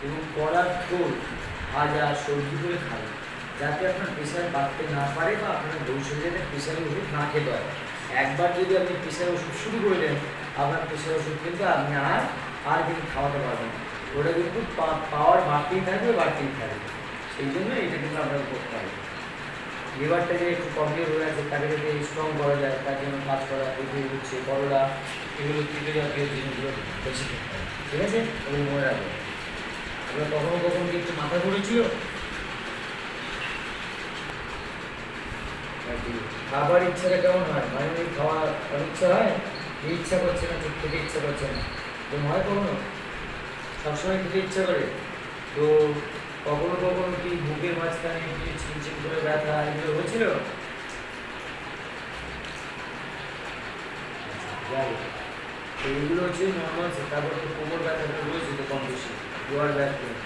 এবং কড়ার ঝোল ভাজা সবজি করে খাবেন, যাতে আপনার প্রেশার বাড়তে না পারে বা আপনার ভবিষ্যতে যাতে প্রেশারের ওষুধ না খেতে হয়। একবার যদি আপনি প্রেশার ওষুধ শুরু করে দেন, আপনার প্রেশার ওষুধ কিন্তু আপনি আর কিন্তু খাওয়াতে পারবেন না, ওটা কিন্তু পাওয়ার বাড়তেই থাকবে বাড়তেই থাকবে। সেই জন্য এটা কিন্তু আপনাকে করতে হবে। লিভারটা যে একটু কমজোর হয়ে আছে তাকে যাতে স্ট্রং করা যায়, তার জন্য কাজ করা, পেঁপে হচ্ছে করলা, এগুলো তিতে জাতীয় জিনিসগুলো বেশি খেতে হবে, ঠিক আছে? এগুলো মনে রাখবেন। এবার কখনো কখনো কি একটু মাথা ঘুরেছিল, খাবার ইচ্ছাটা কেমন হয়, মানে খাওয়ার ইচ্ছা হয়, ইচ্ছা করছে না, ঠিক খেতে ইচ্ছা করছে না, তো হয় কখনো সবসময় খেতে ইচ্ছা করে। তো কখনো কখনো কি বুকের মাঝখানে কি চিনচিন করে ব্যথা এগুলো হয়েছিল? যাই হোক, তো এগুলো হচ্ছে নর্মাল। তারপর তো কোমর ব্যথাটা রয়েছে তো কম বেশি, লোয়ার ব্যাক পেন,